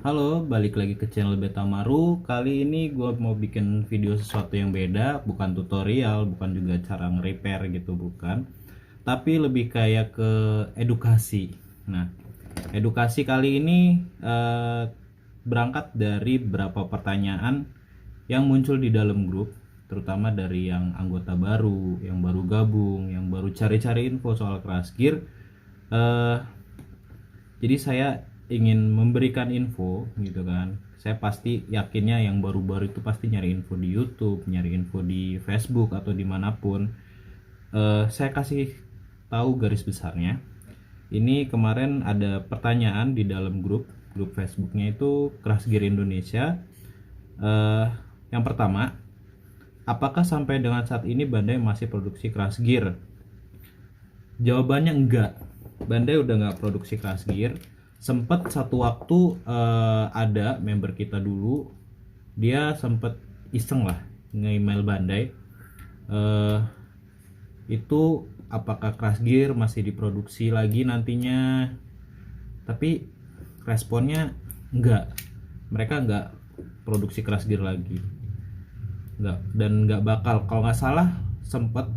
Halo, balik lagi ke channel Betamaru. Kali ini gue mau bikin video sesuatu yang beda, bukan tutorial, bukan juga cara nge-repair gitu, bukan. Tapi lebih kayak ke edukasi. Nah, edukasi kali ini berangkat dari beberapa pertanyaan yang muncul di dalam grup, terutama dari yang anggota baru, yang baru gabung, yang baru cari-cari info soal Crash Gear. Eh, jadi saya ingin memberikan info gitu kan. Saya pasti yakinnya yang baru-baru itu pasti nyari info di YouTube, nyari info di Facebook atau dimanapun. Saya kasih tahu garis besarnya. Ini kemarin ada pertanyaan di dalam grup Facebooknya itu Crash Gear Indonesia. eh, yang pertama, apakah sampai dengan saat ini Bandai masih produksi Crash Gear? Jawabannya enggak. Bandai udah nggak produksi Crash Gear. Sempet satu waktu ada member kita dulu, dia sempet iseng lah nge-email Bandai, eh, itu apakah Crash Gear masih diproduksi lagi nantinya. Tapi responnya enggak, mereka enggak produksi Crash Gear lagi, enggak, dan enggak bakal. Kalau nggak salah sempet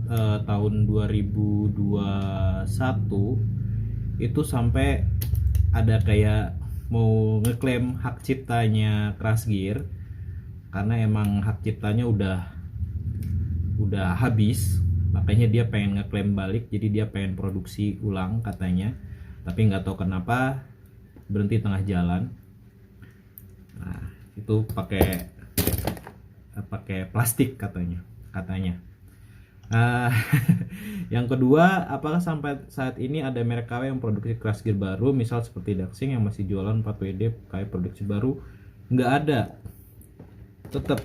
tahun 2021 itu sampai ada kayak mau ngeklaim hak ciptanya Crash Gear, karena emang hak ciptanya udah habis, makanya dia pengen ngeklaim balik, jadi dia pengen produksi ulang katanya, tapi nggak tahu kenapa berhenti tengah jalan. Nah, itu pakai plastik katanya. Uh, yang kedua, apakah sampai saat ini ada merek KW yang produksi Crash Gear baru, misal seperti Daxing yang masih jualan 4WD kayak produksi baru? Nggak ada, tetap.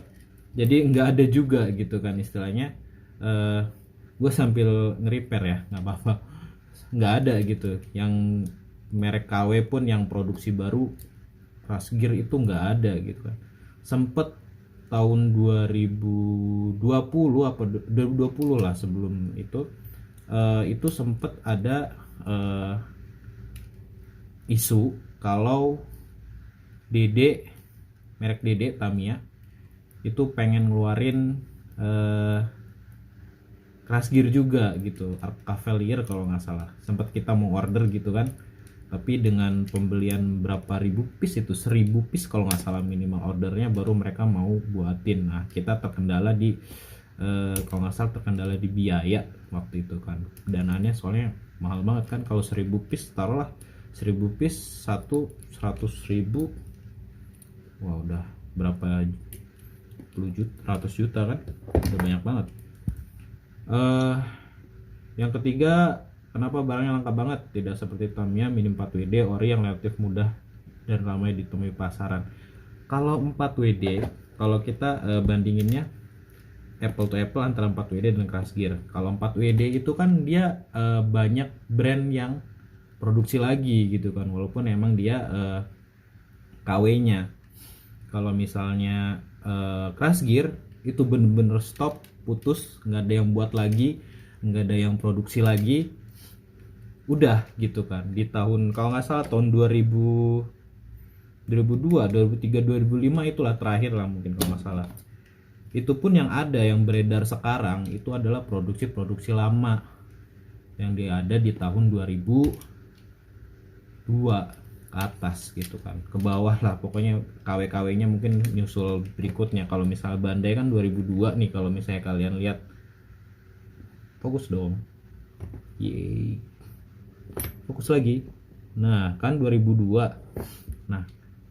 Jadi nggak ada juga gitu kan istilahnya. Gue sambil nge-repair ya, nggak apa-apa. Nggak ada gitu. Yang merek KW pun yang produksi baru Crash Gear itu nggak ada gitu kan. Sempet tahun 2020 apa 2020 lah, sebelum itu sempet ada isu kalau Dede, merek Dede Tamiya itu pengen ngeluarin Crash Gear juga gitu, Arc Cavalier kalau nggak salah. Sempat kita mau order gitu kan, tapi dengan pembelian berapa ribu piece, itu 1000 piece kalau nggak salah minimal ordernya, baru mereka mau buatin. Nah, kita terkendala di kalau nggak salah terkendala di biaya waktu itu kan, dananya soalnya mahal banget kan. Kalau 1000 piece, taruhlah 1000 piece satu 100.000, wah udah berapa puluh juta, 100 juta kan, udah banyak banget. Yang ketiga, kenapa barangnya langka banget? Tidak seperti Tamiya Mini 4WD ori yang relatif mudah dan ramai ditemui pasaran. Kalau 4WD, kalau kita bandinginnya apple to apple antara 4WD dan Crash Gear. Kalau 4WD itu kan dia banyak brand yang produksi lagi gitu kan, walaupun emang dia KW-nya. Kalau misalnya Crash Gear itu bener-bener stop, putus, nggak ada yang buat lagi, nggak ada yang produksi lagi, udah gitu kan. Di tahun kalau nggak salah tahun 2002, 2003, 2005 itulah terakhir lah mungkin kalau nggak salah. Itu pun yang ada, yang beredar sekarang itu adalah produksi lama yang dia ada di tahun 2002 ke atas gitu kan, ke bawah lah pokoknya. KW-KW-nya mungkin nyusul berikutnya. Kalau misalnya Bandai kan 2002 nih, kalau misalnya kalian lihat. Fokus dong, yeay, fokus lagi. Nah kan 2002. Nah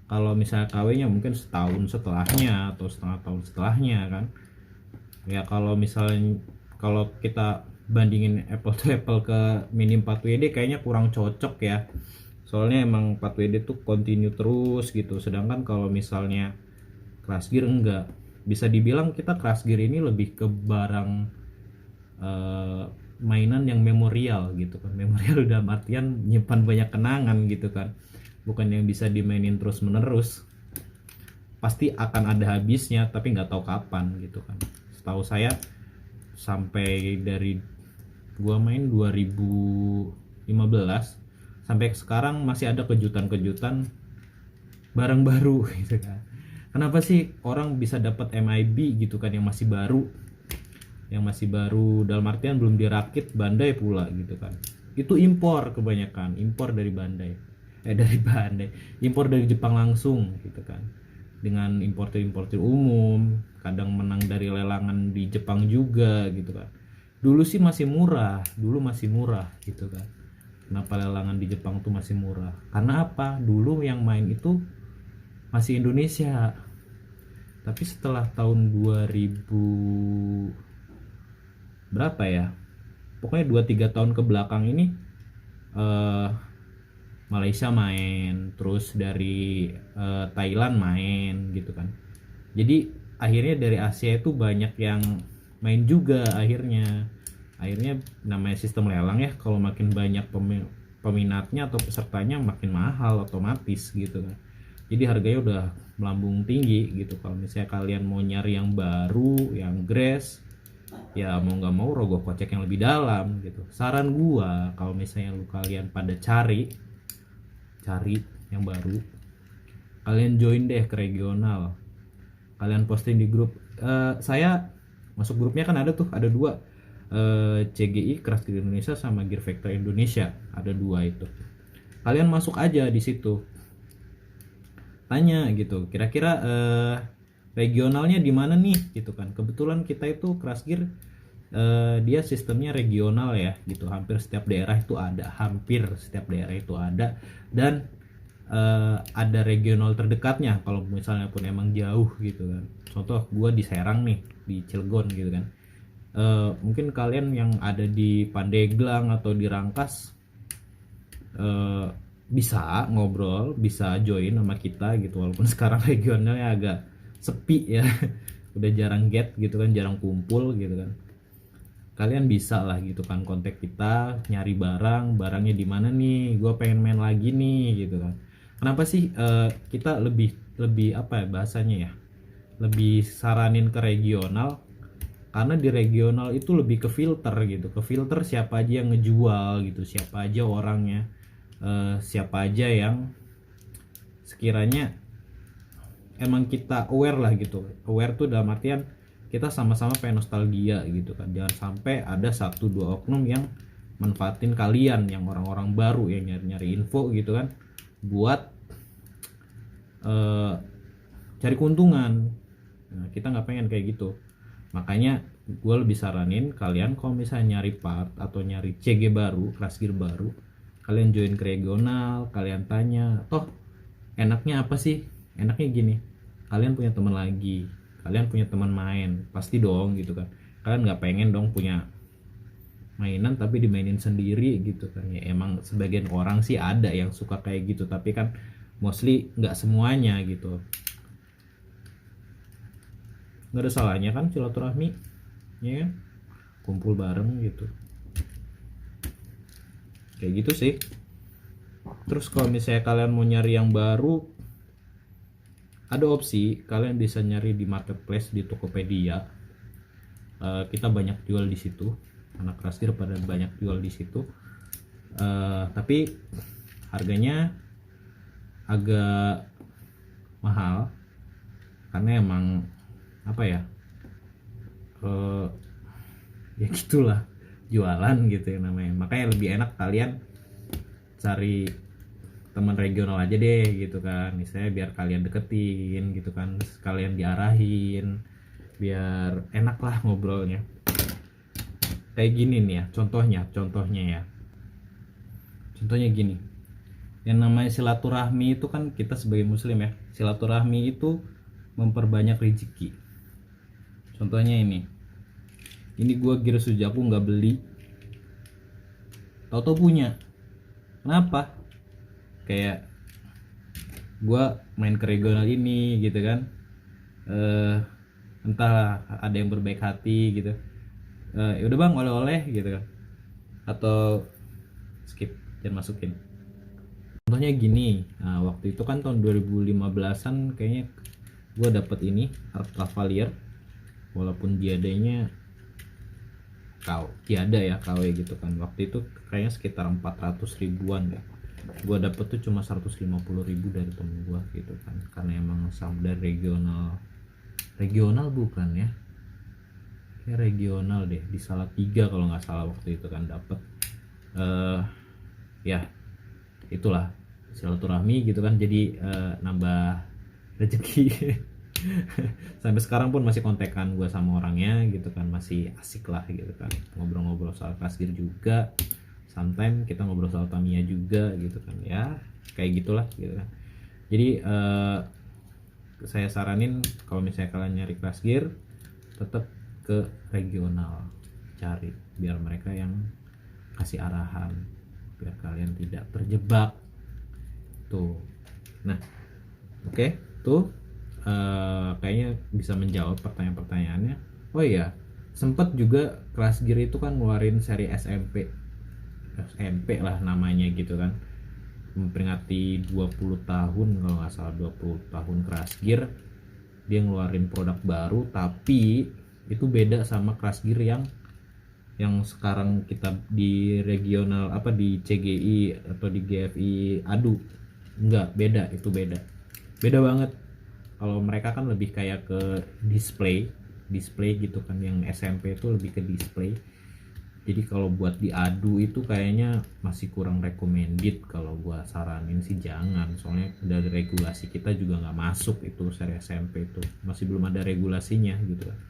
kalau misalnya KW-nya mungkin setahun setelahnya atau setengah tahun setelahnya kan. Ya kalau misalnya, kalau kita bandingin apple to apple ke Mini 4WD kayaknya kurang cocok ya, soalnya emang 4WD tuh continue terus gitu. Sedangkan kalau misalnya Crash Gear enggak, bisa dibilang kita Crash Gear ini lebih ke barang mainan yang memorial gitu kan. Memorial dalam artian nyimpan banyak kenangan gitu kan, bukan yang bisa dimainin terus menerus. Pasti akan ada habisnya, tapi nggak tahu kapan gitu kan. Setahu saya sampai dari gua main 2015 sampai sekarang masih ada kejutan-kejutan barang baru gitu kan. Kenapa sih orang bisa dapat MIB gitu kan, yang masih baru, dalam artian belum dirakit Bandai pula gitu kan. Itu impor, kebanyakan impor dari Bandai, dari Bandai, impor dari Jepang langsung gitu kan, dengan importer umum, kadang menang dari lelangan di Jepang juga gitu kan. Dulu sih masih murah, gitu kan. Kenapa lelangan di Jepang tuh masih murah? Karena apa? Dulu yang main itu masih Indonesia. Tapi setelah tahun 2000 berapa ya? Pokoknya 2-3 tahun ke belakang ini eh, Malaysia main, terus dari Thailand main gitu kan. Jadi akhirnya dari Asia itu banyak yang main juga akhirnya. Akhirnya namanya sistem lelang ya, kalau makin banyak peminatnya atau pesertanya makin mahal otomatis gitu kan. Jadi harganya udah melambung tinggi gitu. Kalau misalnya kalian mau nyari yang baru, yang grass, ya mau nggak mau rogoh kocek yang lebih dalam gitu. Saran gua kalau misalnya kalian pada cari yang baru, kalian join deh ke regional, kalian posting di grup. Saya masuk grupnya kan ada dua, CGI Crash Gear Indonesia sama Gear Factor Indonesia, ada dua itu. Kalian masuk aja di situ, tanya gitu kira-kira regionalnya di mana nih gitu kan. Kebetulan kita itu Crash Gear dia sistemnya regional ya gitu, hampir setiap daerah itu ada, dan ada regional terdekatnya kalau misalnya pun emang jauh gitu kan. Contoh gua di Serang nih, di Cilegon gitu kan. Mungkin kalian yang ada di Pandeglang atau di Rangkas bisa ngobrol, bisa join sama kita gitu, walaupun sekarang regionalnya agak sepi ya. Udah jarang gitu kan, jarang kumpul gitu kan. Kalian bisa lah gitu kan kontak kita, nyari barangnya di mana nih, gue pengen main lagi nih gitu kan. Kenapa sih kita lebih apa ya bahasanya ya, lebih saranin ke regional? Karena di regional itu lebih ke filter gitu, ke filter siapa aja yang ngejual gitu, siapa aja orangnya, siapa aja yang sekiranya emang kita aware lah gitu. Aware tuh dalam artian kita sama-sama pengen nostalgia gitu kan. Jangan sampai ada 1-2 oknum yang manfaatin kalian, yang orang-orang baru yang nyari-nyari info gitu kan, buat cari keuntungan. Nah, kita nggak pengen kayak gitu. Makanya gue lebih saranin kalian kalau misalnya nyari part atau nyari CG baru, Crash Gear baru, kalian join ke regional, kalian tanya, toh enaknya apa sih? Enaknya gini, kalian punya teman lagi, kalian punya teman main, pasti dong gitu kan. Kalian nggak pengen dong punya mainan tapi dimainin sendiri gitu kan. Ya emang sebagian orang sih ada yang suka kayak gitu, tapi kan mostly nggak semuanya gitu. Nggak ada salahnya kan silaturahmi, ya kan? Kumpul bareng gitu, kayak gitu sih. Terus kalau misalnya kalian mau nyari yang baru, ada opsi kalian bisa nyari di marketplace, di Tokopedia. Kita banyak jual di situ, anak Crash Gear pada banyak jual di situ. Tapi harganya agak mahal karena emang apa ya, ya gitulah, jualan gitu ya namanya. Makanya lebih enak kalian cari teman regional aja deh gitu kan, misalnya biar kalian deketin gitu kan, kalian diarahin biar enak lah ngobrolnya. Kayak gini nih ya, contohnya ya, contohnya gini, yang namanya silaturahmi itu kan, kita sebagai muslim ya, silaturahmi itu memperbanyak rezeki. Contohnya ini gue Gear Sujaku nggak beli, tau punya. Kenapa? Kayak gue main ke regional ini gitu kan, entah ada yang berbaik hati gitu, ya udah bang oleh-oleh gitu kan, atau skip, jangan masukin. Contohnya gini, nah, waktu itu kan tahun 2015an kayaknya gue dapet ini Art Cavalier, walaupun tiadanya tiada ya KW gitu kan. Waktu itu kayaknya sekitar 400 ribuan ya. gue dapet tuh cuma 150.000 dari temen gue gitu kan, karena emang sama dari regional bukan ya, kayak regional deh, di Salatiga kalau nggak salah waktu itu kan dapet. Ya itulah silaturahmi gitu kan, jadi nambah rezeki. Sampai sekarang pun masih kontekan gue sama orangnya gitu kan, masih asik lah gitu kan, ngobrol-ngobrol soal kasir juga, sometimes kita ngobrol soal Tamiya juga gitu kan, ya kayak gitulah gitu kan. Jadi saya saranin kalau misalnya kalian nyari kelas gear, tetap ke regional cari, biar mereka yang kasih arahan, biar kalian tidak terjebak tuh. Nah oke, tuh kayaknya bisa menjawab pertanyaan-pertanyaannya. Oh iya, sempet juga kelas gear itu kan ngeluarin seri SMP lah namanya gitu kan, memperingati 20 tahun kalau nggak salah, 20 tahun kelas gear. Dia ngeluarin produk baru, tapi itu beda sama kelas gear yang sekarang kita di regional apa di CGI atau di GFI adu. Enggak, beda, itu beda banget. Kalau mereka kan lebih kayak ke display gitu kan, yang SMP itu lebih ke display. Jadi kalau buat diadu itu kayaknya masih kurang recommended, kalau gua saranin sih jangan, soalnya dari regulasi kita juga nggak masuk itu seri SMP itu, masih belum ada regulasinya gitu kan.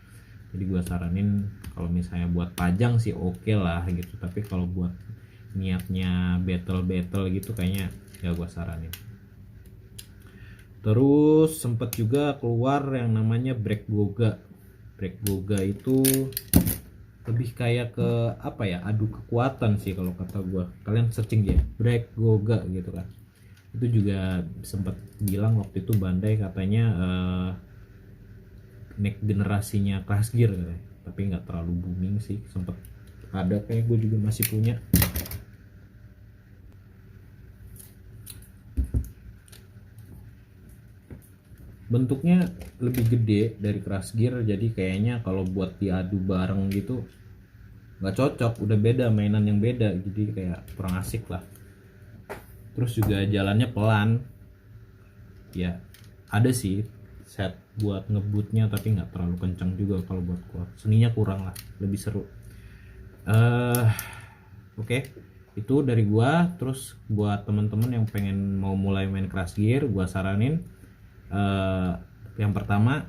Jadi gua saranin kalau misalnya buat pajang sih oke lah gitu, tapi kalau buat niatnya battle gitu kayaknya ya gua saranin. Terus sempet juga keluar yang namanya Break Goga itu lebih kayak ke apa ya, adu kekuatan sih kalau kata gua. Kalian searching ya Break Goga gitu kan, itu juga sempat bilang waktu itu Bandai katanya next generasinya Crash Gear katanya, tapi nggak terlalu booming sih. Sempat ada, kayak gue juga masih punya. Bentuknya lebih gede dari Crash Gear, jadi kayaknya kalau buat diadu bareng gitu nggak cocok, udah beda, mainan yang beda, jadi kayak kurang asik lah. Terus juga jalannya pelan ya, ada sih set buat ngebutnya tapi nggak terlalu kencang juga. Kalau buat kuat seninya kurang lah, lebih seru. Oke, itu dari gua. Terus buat teman-teman yang pengen mau mulai main Crash Gear, gua saranin yang pertama,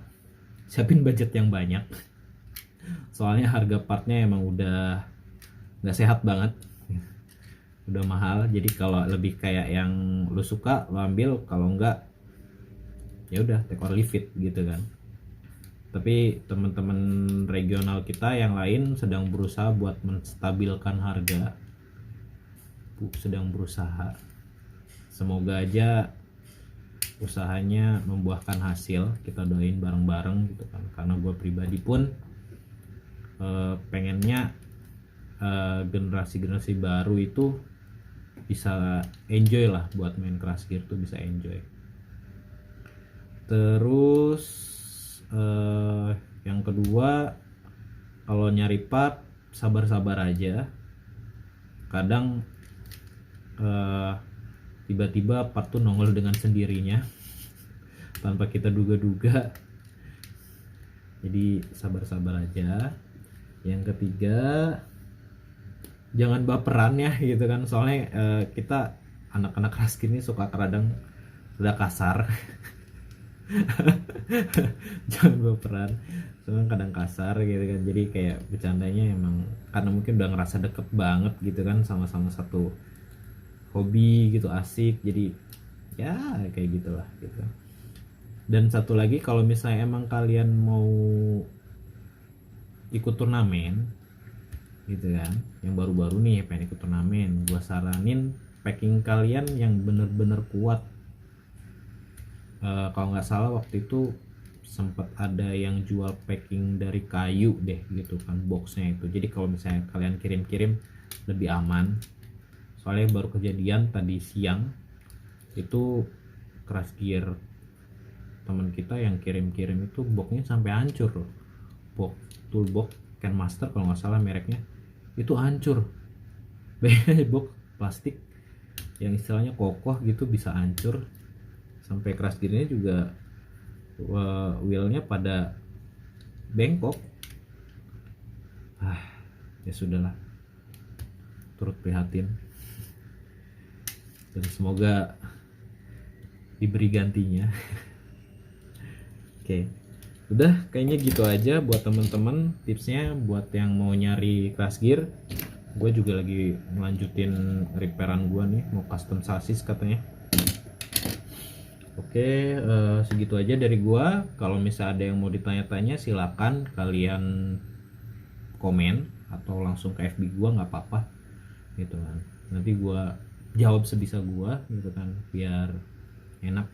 siapin budget yang banyak. Soalnya harga partnya emang udah nggak sehat banget, udah mahal. Jadi kalau lebih kayak yang lu suka lu ambil, kalau enggak ya udah take or leave it gitu kan. Tapi teman-teman regional kita yang lain sedang berusaha buat menstabilkan harga, sedang berusaha. Semoga aja usahanya membuahkan hasil, kita doain bareng-bareng gitu kan. Karena gue pribadi pun pengennya generasi baru itu bisa enjoy lah, buat main Crash Gear tuh bisa enjoy. Terus yang kedua, kalau nyari part sabar-sabar aja. Kadang tiba-tiba part tuh nongol dengan sendirinya tanpa kita duga-duga, jadi sabar-sabar aja. Yang ketiga, jangan baperan ya gitu kan, soalnya kita anak-anak Raskin ini suka kadang udah kasar. Jangan baperan, soalnya kadang kasar gitu kan, jadi kayak bercandanya emang karena mungkin udah ngerasa deket banget gitu kan, sama-sama satu hobi gitu, asik, jadi ya kayak gitulah gitu. Dan satu lagi, kalau misalnya emang kalian mau ikut turnamen gitu kan, yang baru-baru nih pengen ikut turnamen, gua saranin packing kalian yang bener-bener kuat. Kalau nggak salah waktu itu sempat ada yang jual packing dari kayu deh gitu kan, boxnya itu. Jadi kalau misalnya kalian kirim-kirim lebih aman. Soalnya baru kejadian tadi siang itu, Crash Gear teman kita yang kirim-kirim itu boxnya sampai hancur loh. Box toolbox Ken Master kalau nggak salah mereknya, itu hancur. Box plastik yang istilahnya kokoh gitu bisa hancur. Sampai crash gearnya juga wheelnya pada bengkok. Ya sudahlah, turut prihatin dan semoga diberi gantinya. Oke, udah kayaknya gitu aja buat temen-temen tipsnya buat yang mau nyari crash gear. Gue juga lagi melanjutin repairan gue nih, mau custom sasis katanya. Oke, segitu aja dari gua. Kalau misalnya ada yang mau ditanya-tanya silakan kalian komen atau langsung ke FB gua, nggak apa-apa gitu kan. Nanti gua jawab sebisa gua gitu kan, biar enak.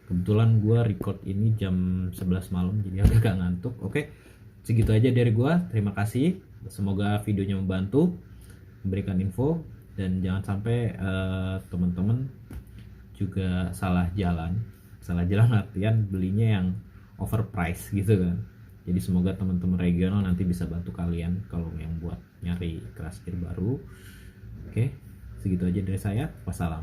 Kebetulan gua record ini jam 11 malam jadi agak ngantuk. Oke, segitu aja dari gua. Terima kasih. Semoga videonya membantu, memberikan info, dan jangan sampai teman-teman juga salah jalan artian belinya yang overprice gitu kan. Jadi semoga teman-teman regional nanti bisa bantu kalian kalau yang buat nyari crash gear baru. Oke, segitu aja dari saya. Wassalam.